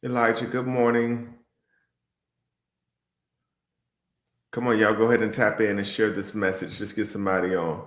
Elijah, good morning. Come on, y'all, go ahead and tap in and share this message. Just get somebody on.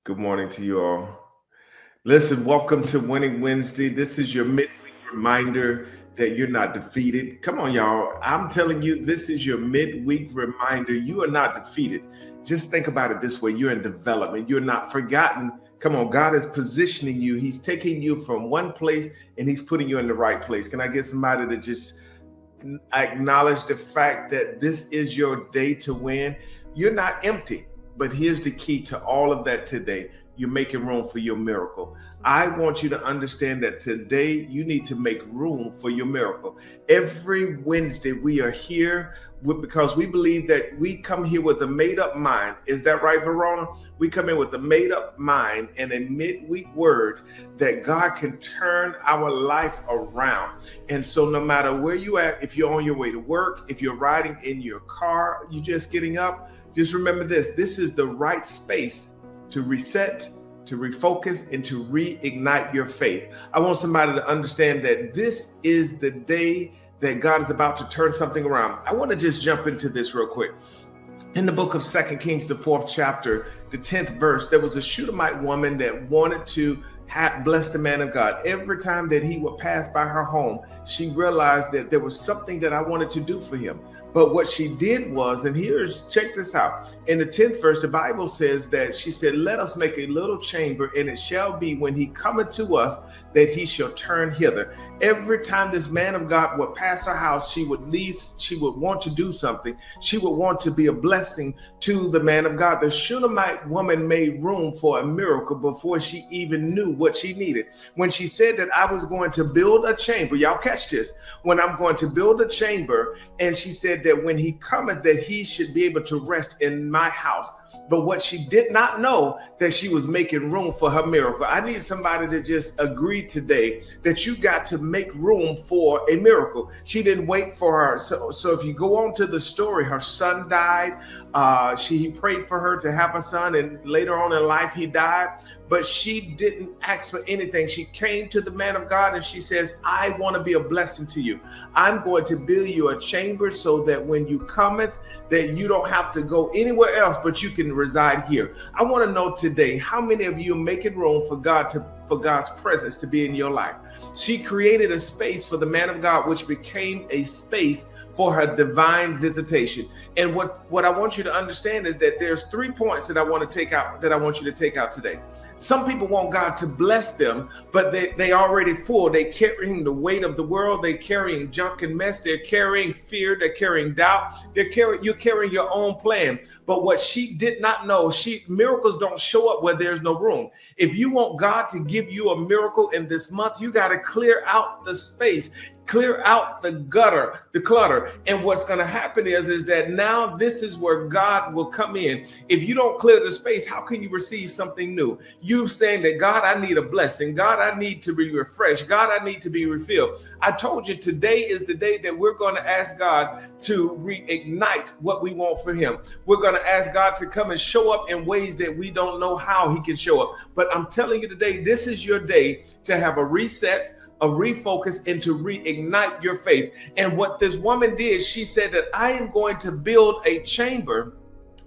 Good morning to you all. Listen, welcome to Winning Wednesday. This is your midweek reminder that you're not defeated. Come on, y'all. I'm telling you, this is your midweek reminder. You are not defeated. Just think about it this way. You're in development. You're not forgotten. Come on, God is positioning you. He's taking you from one place and he's putting you in the right place. Can I get somebody to just acknowledge the fact that this is your day to win? You're not empty, but here's the key to all of that today. You're making room for your miracle. I want you to understand that today you need to make room for your miracle. Every Wednesday we are here because we believe that we come here with a made-up mind. Is that right, Verona? We come in with a made-up mind and a midweek word that God can turn our life around. And so no matter where you at, if you're on your way to work, if you're riding in your car, you're just getting up, just remember this. This is the right space to reset, to refocus, and to reignite your faith. I want somebody to understand that this is the day that God is about to turn something around. I want to just jump into this real quick. In the book of 2 Kings, the 4th chapter, the 10th verse, there was a Shunammite woman that wanted to bless the man of God. Every time that he would pass by her home, she realized that there was something that I wanted to do for him. But what she did was, and check this out. In the 10th verse, the Bible says that she said, let us make a little chamber, and it shall be when he cometh to us that he shall turn hither. Every time this man of God would pass her house, she would want to do something. She would want to be a blessing to the man of God. The Shunammite woman made room for a miracle before she even knew what she needed. When she said that I was going to build a chamber, y'all catch this, when I'm going to build a chamber, and she said that when he cometh, that he should be able to rest in my house. But what she did not know, that she was making room for her miracle. I need somebody to just agree today that you got to make room for a miracle. She didn't wait for her. So if you go on to the story, her son died. He prayed for her to have a son, and later on in life he died. But she didn't ask for anything. She came to the man of God and she says, I want to be a blessing to you. I'm going to build you a chamber so that when you cometh, that you don't have to go anywhere else, but you can reside here. I want to know today, how many of you are making room for God's presence to be in your life? She created a space for the man of God, which became a space for her divine visitation. And what I want you to understand is that there's 3 points that I want you to take out today. Some people want God to bless them, but they already full. They're carrying the weight of the world. They're carrying junk and mess. They're carrying fear. They're carrying doubt. You're carrying your own plan. But what she did not know, miracles don't show up where there's no room. If you want God to give you a miracle in this month, you got to clear out the space. Clear out the clutter. And what's going to happen is that now this is where God will come in. If you don't clear the space, how can you receive something new? You saying that, God, I need a blessing. God, I need to be refreshed. God, I need to be refilled. I told you today is the day that we're going to ask God to reignite what we want for him. We're going to ask God to come and show up in ways that we don't know how he can show up. But I'm telling you today, this is your day to have a reset, a refocus, and to reignite your faith. And what this woman did, she said that I am going to build a chamber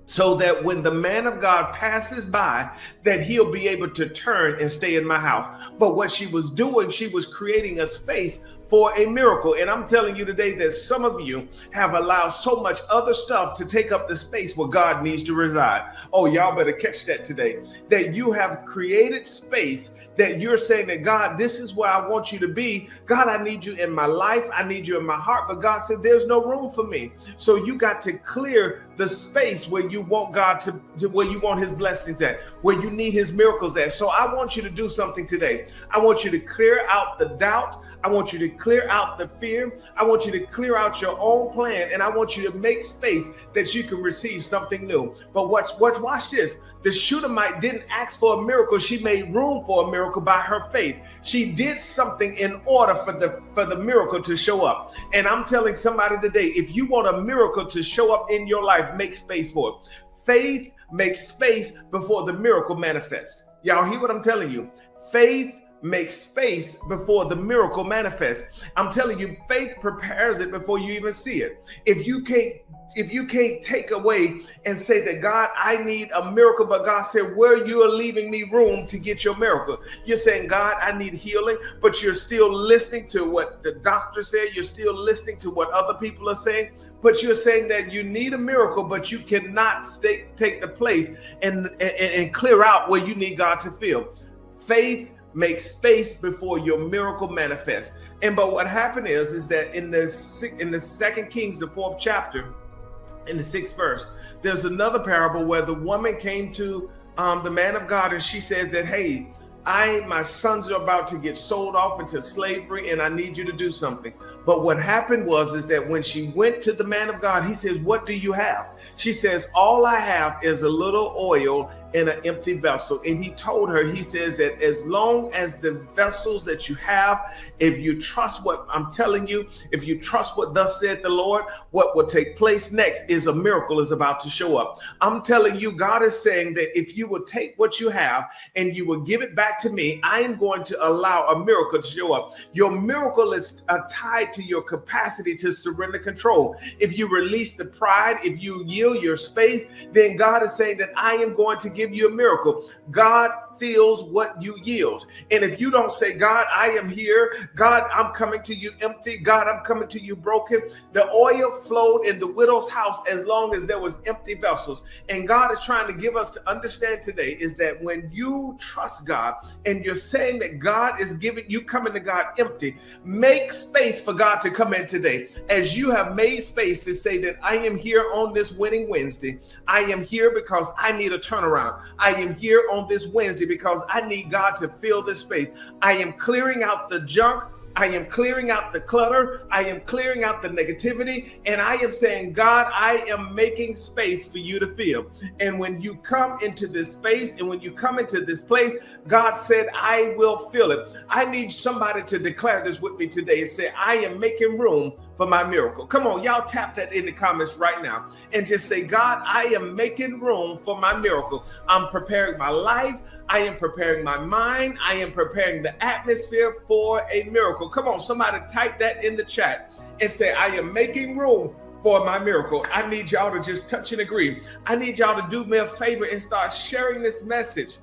so that when the man of God passes by, that he'll be able to turn and stay in my house. But what she was doing, she was creating a space for a miracle. And I'm telling you today that some of you have allowed so much other stuff to take up the space where God needs to reside. Oh, y'all better catch that today. That you have created space that you're saying that, God, this is where I want you to be. God, I need you in my life. I need you in my heart. But God said, there's no room for me. So you got to clear the space where you want God to where you want his blessings at, where you need his miracles at. So I want you to do something today. I want you to clear out the doubt. I want you to clear out the fear. I want you to clear out your own plan. And I want you to make space that you can receive something new. But watch this. The Shunammite didn't ask for a miracle. She made room for a miracle by her faith. She did something in order for the miracle to show up. And I'm telling somebody today, if you want a miracle to show up in your life, make space for it. Faith makes space before the miracle manifests. Y'all hear what I'm telling you? Faith makes space before the miracle manifests. I'm telling you, faith prepares it before you even see it. If you can't take away and say that, God, I need a miracle, but God said, where you are leaving me room to get your miracle. You're saying, God, I need healing, but you're still listening to what the doctor said. You're still listening to what other people are saying, but you're saying that you need a miracle, but you cannot take the place and clear out where you need God to fill. Faith makes space before your miracle manifests. But what happened is that in the 2 Kings, the 4th chapter, in the 6th verse, there's another parable where the woman came to the man of God, and she says that, hey, my sons are about to get sold off into slavery, and I need you to do something. But what happened is that when she went to the man of God, he says, what do you have? She says, all I have is a little oil in an empty vessel. And he told her, he says that as long as the vessels that you have, if you trust what I'm telling you, if you trust what thus said the Lord, what will take place next is a miracle is about to show up. I'm telling you, God is saying that if you will take what you have and you will give it back to me, I am going to allow a miracle to show up. Your miracle is tied to your capacity to surrender control. If you release the pride, if you yield your space, then God is saying that I am going to give you a miracle. God feels what you yield. And if you don't say, God, I am here. God, I'm coming to you empty. God, I'm coming to you broken. The oil flowed in the widow's house as long as there was empty vessels. And God is trying to give us to understand today is that when you trust God and you're saying that God is giving you coming to God empty, make space for God to come in today. As you have made space to say that I am here on this winning Wednesday. I am here because I need a turnaround. I am here on this Wednesday because I need God to fill this space. I am clearing out the junk. I am clearing out the clutter. I am clearing out the negativity. And I am saying, God, I am making space for you to fill. And when you come into this space and when you come into this place, God said, I will fill it. I need somebody to declare this with me today and say, I am making room for my miracle. Come on, y'all tap that in the comments right now and just say, God, I am making room for my miracle. I'm preparing my life. I am preparing my mind. I am preparing the atmosphere for a miracle. Come on, somebody type that in the chat and say, I am making room for my miracle. I need y'all to just touch and agree. I need y'all to do me a favor and start sharing this message.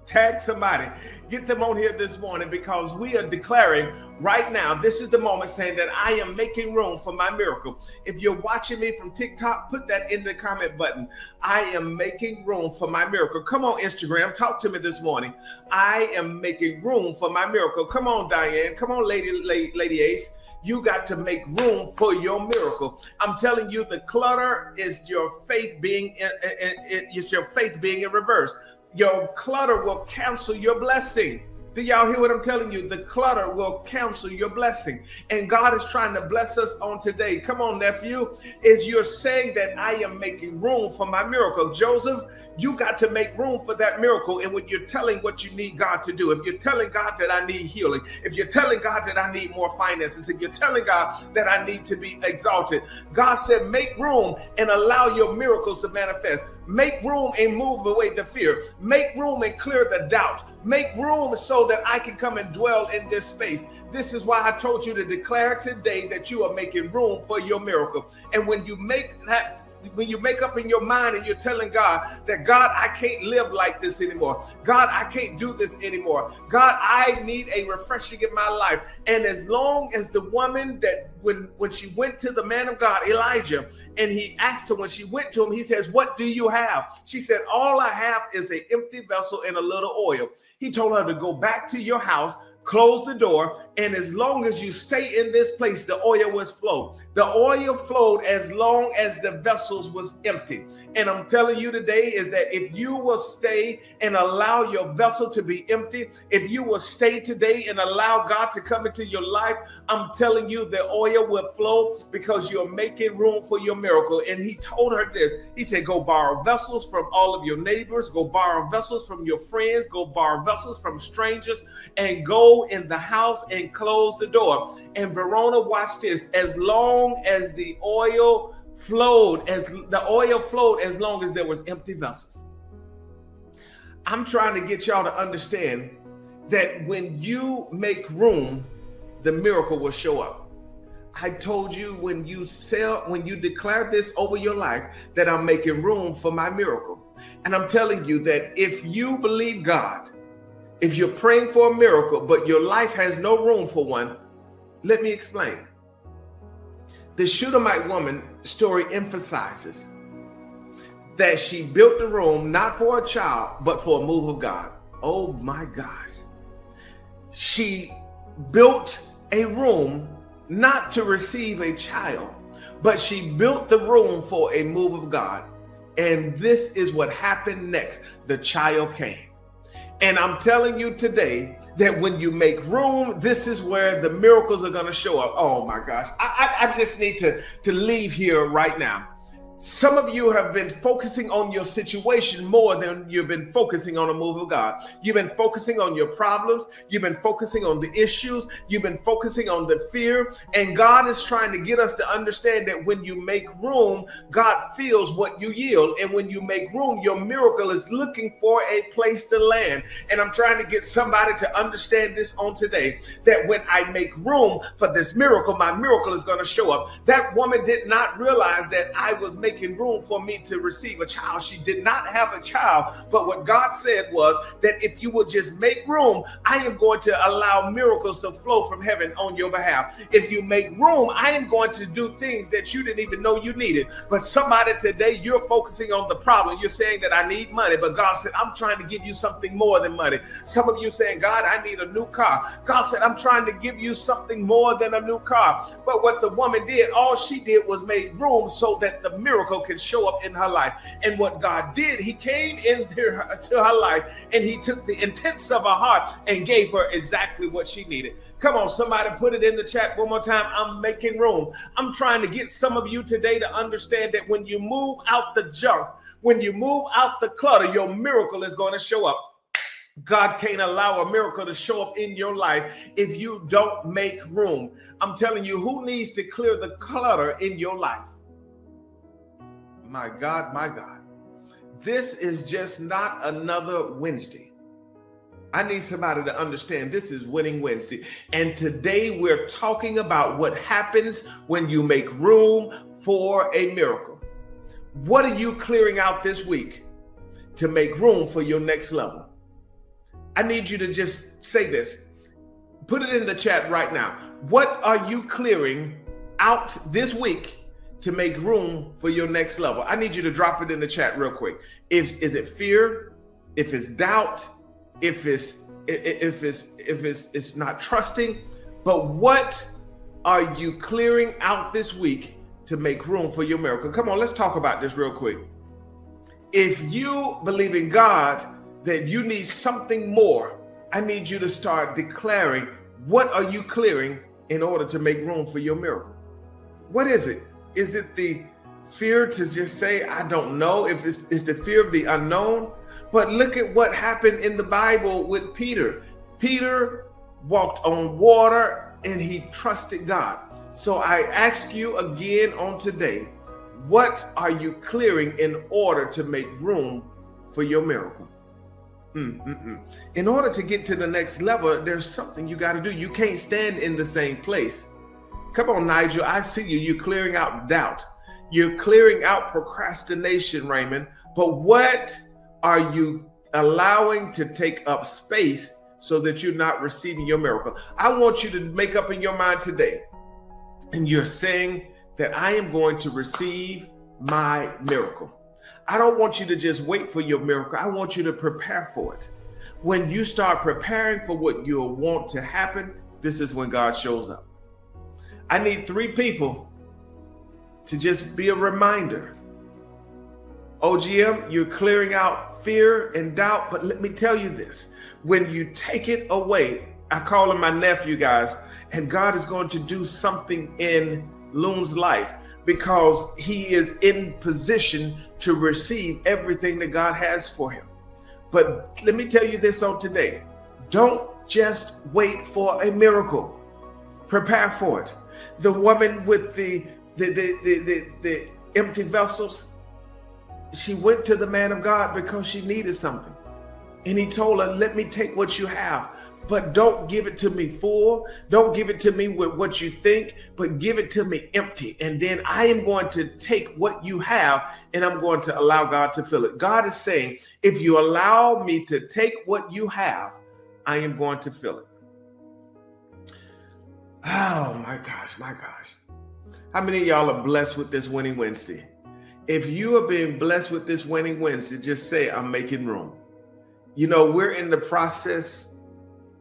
Tag somebody, get them on here this morning, because we are declaring right now, this is the moment saying that I am making room for my miracle. If you're watching me from TikTok, put that in the comment button. I am making room for my miracle. Come on, Instagram, talk to me this morning. I am making room for my miracle. Come on, Diane. Come on, Lady Ace. You got to make room for your miracle. I'm telling you, the clutter is your faith being in reverse. Your clutter will cancel your blessing. Do y'all hear what I'm telling you? The clutter will cancel your blessing. And God is trying to bless us on today. Come on, nephew. Is you're saying that I am making room for my miracle. Joseph, you got to make room for that miracle. And when you're telling what you need God to do, if you're telling God that I need healing, if you're telling God that I need more finances, if you're telling God that I need to be exalted, God said, make room and allow your miracles to manifest. Make room and move away the fear. Make room and clear the doubt. Make room so that I can come and dwell in this space. This is why I told you to declare today that you are making room for your miracle. And when you make up in your mind and you're telling God that, God, I can't live like this anymore. God, I can't do this anymore. God, I need a refreshing in my life. And as long as the woman that when she went to the man of God, Elijah, and he asked her, when she went to him, he says, what do you have? She said, all I have is an empty vessel and a little oil. He told her to go back to your house, close the door, and as long as you stay in this place, the oil was flow. The oil flowed as long as the vessels was empty. And I'm telling you today is that if you will stay and allow your vessel to be empty, if you will stay today and allow God to come into your life, I'm telling you the oil will flow, because you're making room for your miracle. And he told her this. He said, go borrow vessels from all of your neighbors, go borrow vessels from your friends, go borrow vessels from strangers, and go in the house and close the door. And Verona, watch this. As long as the oil flowed, as long as there was empty vessels. I'm trying to get y'all to understand that when you make room, the miracle will show up. I told you when you declare this over your life, that I'm making room for my miracle. And I'm telling you that if you believe God, if you're praying for a miracle, but your life has no room for one, let me explain. The Shunammite woman story emphasizes that she built the room not for a child, but for a move of God. Oh my gosh. She built a room not to receive a child, but she built the room for a move of God. And this is what happened next. The child came. And I'm telling you today that when you make room, this is where the miracles are going to show up. Oh my gosh. I just need to leave here right now. Some of you have been focusing on your situation more than you've been focusing on a move of God. You've been focusing on your problems. You've been focusing on the issues. You've been focusing on the fear. And God is trying to get us to understand that when you make room, God feels what you yield. And when you make room, your miracle is looking for a place to land. And I'm trying to get somebody to understand this on today, that when I make room for this miracle, my miracle is going to show up. That woman did not realize that I was making room for me to receive a child. She did not have a child, but what God said was that if you will just make room, I am going to allow miracles to flow from heaven on your behalf. If you make room, I am going to do things that you didn't even know you needed. But somebody today, you're focusing on the problem. You're saying that I need money, but God said, I'm trying to give you something more than money. Some of you saying, God, I need a new car. God said, I'm trying to give you something more than a new car. But what the woman did, all she did was make room so that the miracle can show up in her life. And what God did, he came into her life and he took the intents of her heart and gave her exactly what she needed. Come on, somebody put it in the chat one more time. I'm making room. I'm trying to get some of you today to understand that when you move out the junk, when you move out the clutter, your miracle is going to show up. God can't allow a miracle to show up in your life if you don't make room. I'm telling you, who needs to clear the clutter in your life? My God, my God. This is just not another Wednesday. I need somebody to understand this is Winning Wednesday. And today we're talking about what happens when you make room for a miracle. What are you clearing out this week to make room for your next level? I need you to just say this. Put it in the chat right now. What are you clearing out this week to make room for your next level? I need you to drop it in the chat real quick. Is it fear? If it's doubt, if it's not trusting, but what are you clearing out this week to make room for your miracle? Come on, let's talk about this real quick. If you believe in God that you need something more, I need you to start declaring, what are you clearing in order to make room for your miracle? What is it? Is it the fear to just say, I don't know? If it's the fear of the unknown? But look at what happened in the Bible with Peter. Peter walked on water and he trusted God. So I ask you again on today, what are you clearing in order to make room for your miracle? In order to get to the next level, there's something you got to do. You can't stand in the same place. Come on, Nigel, I see you. You're clearing out doubt. You're clearing out procrastination, Raymond. But what are you allowing to take up space so that you're not receiving your miracle? I want you to make up in your mind today, and you're saying that I am going to receive my miracle. I don't want you to just wait for your miracle. I want you to prepare for it. When you start preparing for what you want to happen, this is when God shows up. I need 3 people to just be a reminder. OGM, you're clearing out fear and doubt, but let me tell you this. When you take it away, I call him my nephew, guys, and God is going to do something in Loon's life because he is in position to receive everything that God has for him. But let me tell you this on today. Don't just wait for a miracle. Prepare for it. The woman with the empty vessels, she went to the man of God because she needed something. And he told her, let me take what you have. But don't give it to me full. Don't give it to me with what you think, but give it to me empty. And then I am going to take what you have and I'm going to allow God to fill it. God is saying, if you allow me to take what you have, I am going to fill it. Oh my gosh, my gosh. How many of y'all are blessed with this Winning Wednesday? If you are being blessed with this Winning Wednesday, just say, I'm making room. You know, we're in the process.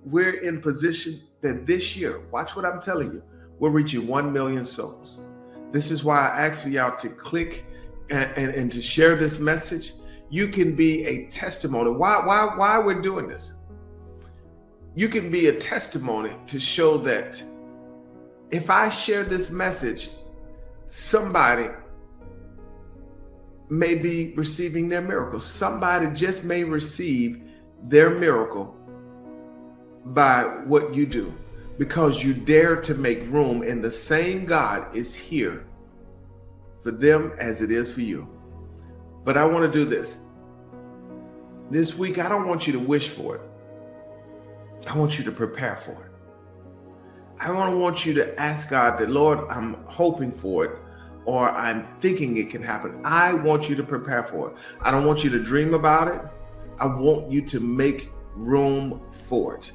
We're in position that this year, watch what I'm telling you, we're reaching 1 million souls. This is why I asked for y'all to click and to share this message. You can be a testimony. Why we're doing this? You can be a testimony to show that if I share this message, somebody may be receiving their miracle. Somebody just may receive their miracle by what you do, because you dare to make room, and the same God is here for them as it is for you. But I want to do this week. I don't want you to wish for it. I want you to prepare for it. I want you to ask God that, Lord, I'm hoping for it, or I'm thinking it can happen. I want you to prepare for it. I don't want you to dream about it. I want you to make room for it.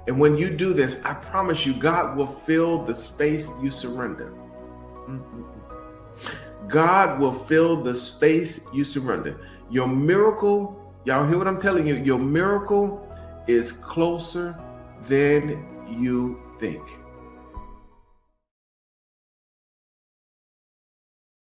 And when you do this, I promise you, God will fill the space you surrender. God will fill the space you surrender. Your miracle, y'all hear what I'm telling you? Your miracle is closer than you think.